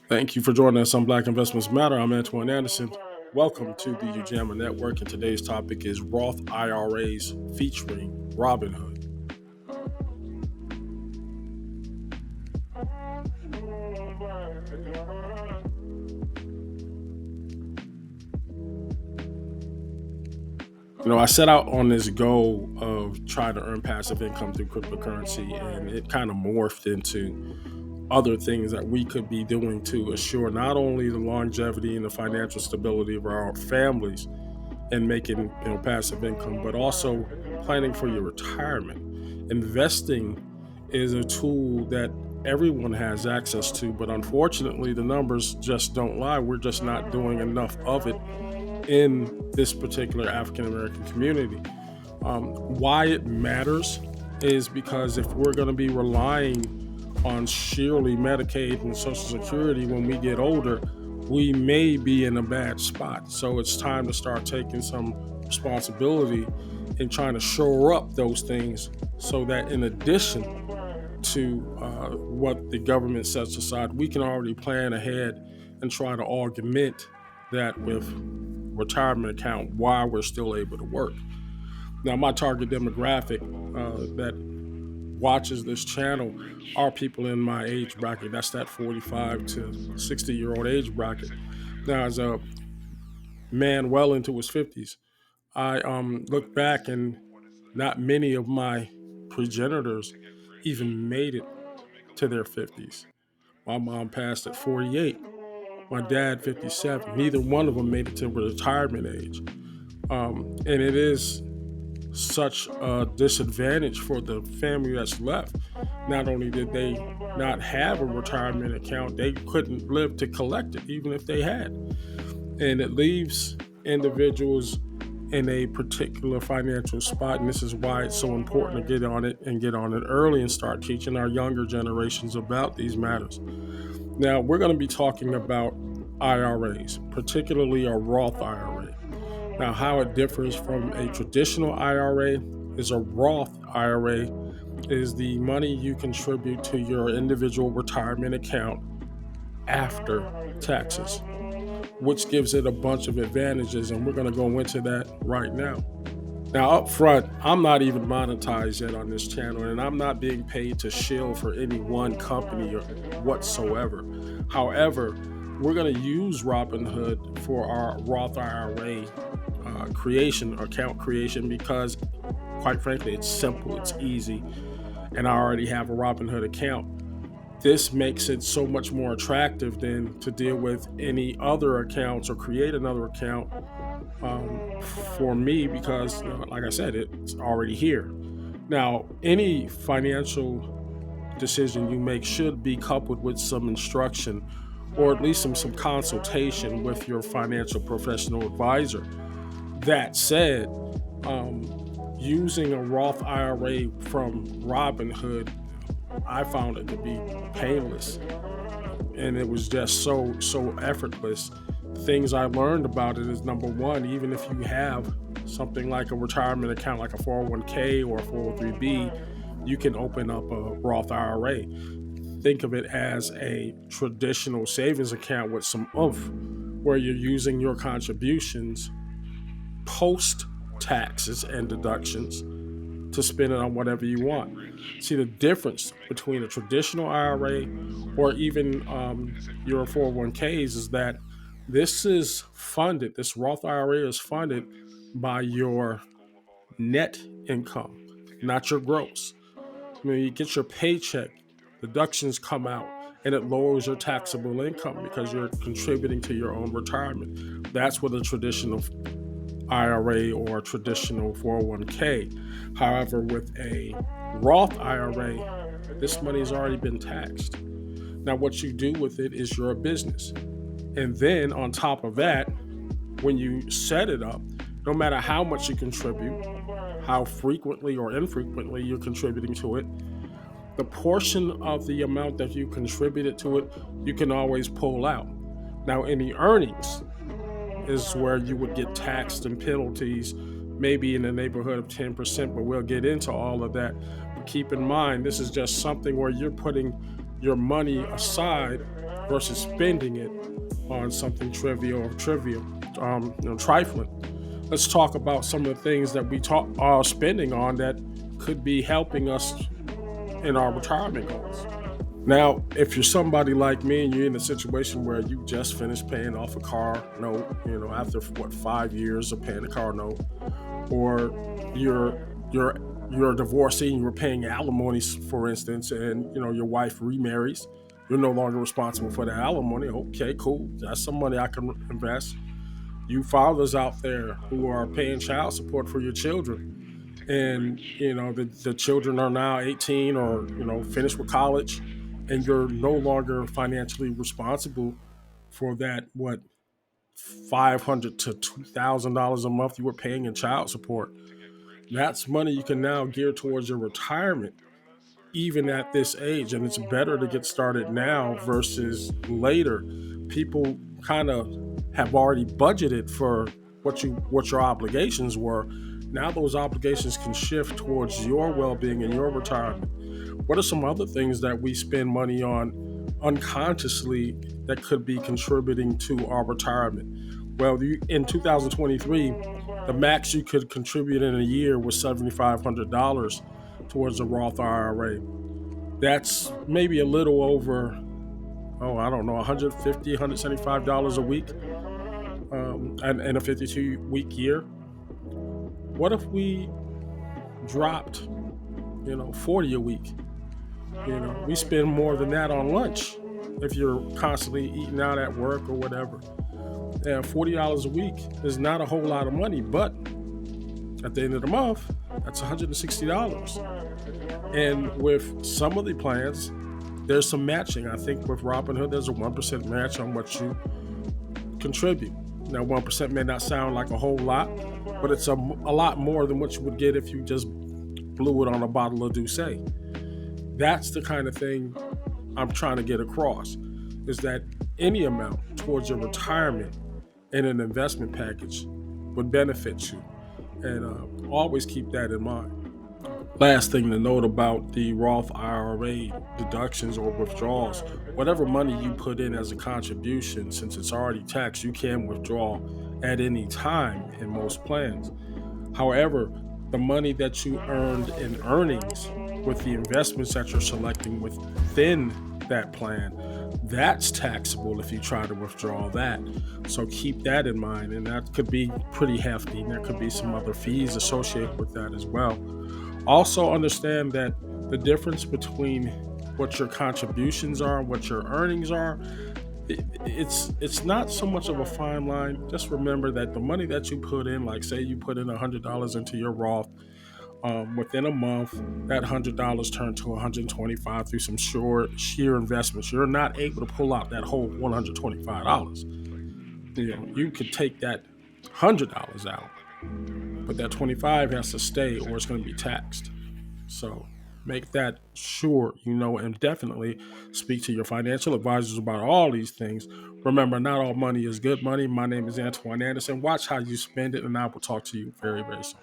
Thank you for joining us on Black Investments Matter. I'm Antoine Anderson. Welcome to the Ujamaa Network, and today's topic is Roth IRAs featuring Robinhood. I set out on this goal of trying to earn passive income through cryptocurrency, and it kind of morphed into other things that we could be doing to assure not only the longevity and the financial stability of our families and making passive income, but also planning for your retirement. Investing is a tool that everyone has access to, but unfortunately, the numbers just don't lie. We're just not doing enough of it in this particular African American community. Why it matters is because if we're going to be relying on sheerly Medicaid and Social Security when we get older, we may be in a bad spot. So it's time to start taking some responsibility and trying to shore up those things so that in addition to what the government sets aside, we can already plan ahead and try to augment that with retirement account while we're still able to work. Now, my target demographic that watches this channel are people in my age bracket. That's that 45 to 60-year-old age bracket. Now, as a man well into his 50s, I look back and not many of my progenitors even made it to their 50s. My mom passed at 48. My dad, 57. Neither one of them made it to retirement age. And it is such a disadvantage for the family that's left. Not only did they not have a retirement account, they couldn't live to collect it, even if they had. And it leaves individuals in a particular financial spot. And this is why it's so important to get on it and get on it early and start teaching our younger generations about these matters. Now, we're going to be talking about IRAs, particularly a Roth IRA. Now, how it differs from a traditional IRA is a Roth IRA is the money you contribute to your individual retirement account after taxes, which gives it a bunch of advantages, and we're going to go into that right now. Now, up front, I'm not even monetized yet on this channel, and I'm not being paid to shill for any one company or whatsoever. However, we're going to use Robinhood for our Roth IRA account creation, because quite frankly, it's simple, it's easy, and I already have a Robinhood account. This makes it so much more attractive than to deal with any other accounts or create another account for me, because like I said, it's already here. Now, any financial decision you make should be coupled with some instruction, or at least some consultation with your financial professional advisor. That said, using a Roth IRA from Robinhood, I found it to be painless, and it was just so effortless. Things I learned about it is, number one, even if you have something like a retirement account, like a 401k or a 403b, you can open up a Roth IRA. Think of it as a traditional savings account with some oomph, where you're using your contributions post taxes and deductions to spend it on whatever you want. See, the difference between a traditional IRA or even your 401ks is that this Roth IRA is funded by your net income, not your gross. When you get your paycheck, deductions come out, and it lowers your taxable income because you're contributing to your own retirement. That's what a traditional IRA or a traditional 401k. However, with a Roth IRA, this money has already been taxed. Now, what you do with it is your business. And then on top of that, when you set it up, no matter how much you contribute, how frequently or infrequently you're contributing to it, the portion of the amount that you contributed to it, you can always pull out. Now, any earnings is where you would get taxed and penalties, maybe in the neighborhood of 10%, but we'll get into all of that. But keep in mind, this is just something where you're putting your money aside versus spending it on something trifling. Let's talk about some of the things that we are spending on that could be helping us in our retirement goals. Now, if you're somebody like me and you're in a situation where you just finished paying off a car note, after what 5 years of paying a car note, or you're you're you're a divorcee and you're paying alimony, for instance, and your wife remarries, you're no longer responsible for the alimony. Okay, cool. That's some money I can invest. You fathers out there who are paying child support for your children, and the children are now 18 or finished with college, and you're no longer financially responsible for that, what, $500 to $2,000 a month you were paying in child support. That's money you can now gear towards your retirement, even at this age. And it's better to get started now versus later. People kind of have already budgeted for what your obligations were. Now those obligations can shift towards your well-being and your retirement. What are some other things that we spend money on unconsciously that could be contributing to our retirement? Well, in 2023, the max you could contribute in a year was $7,500 towards a Roth IRA. That's maybe a little over, I don't know, $150, $175 a week, and a 52-week year. What if we dropped, 40 a week? We spend more than that on lunch if you're constantly eating out at work or whatever. And $40 a week is not a whole lot of money, but at the end of the month, that's $160. And with some of the plans, there's some matching. I think with Robinhood, there's a 1% match on what you contribute. Now, 1% may not sound like a whole lot, but it's a lot more than what you would get if you just blew it on a bottle of Douce. That's the kind of thing I'm trying to get across, is that any amount towards your retirement in an investment package would benefit you. And always keep that in mind. Last thing to note about the Roth IRA deductions or withdrawals: whatever money you put in as a contribution, since it's already taxed, you can withdraw at any time in most plans. However, the money that you earned in earnings with the investments that you're selecting within that plan, that's taxable if you try to withdraw that. So keep that in mind, and that could be pretty hefty, and there could be some other fees associated with that as well. Also understand that the difference between what your contributions are and what your earnings are, it's not so much of a fine line. Just remember that the money that you put in, like say you put in $100 into your Roth, within a month, that $100 turned to $125 through some sheer investments. You're not able to pull out that whole $125. You could take that $100 out, but that 25 has to stay or it's going to be taxed. So make that sure, and definitely speak to your financial advisors about all these things. Remember, not all money is good money. My name is Antoine Anderson. Watch how you spend it, and I will talk to you very, very soon.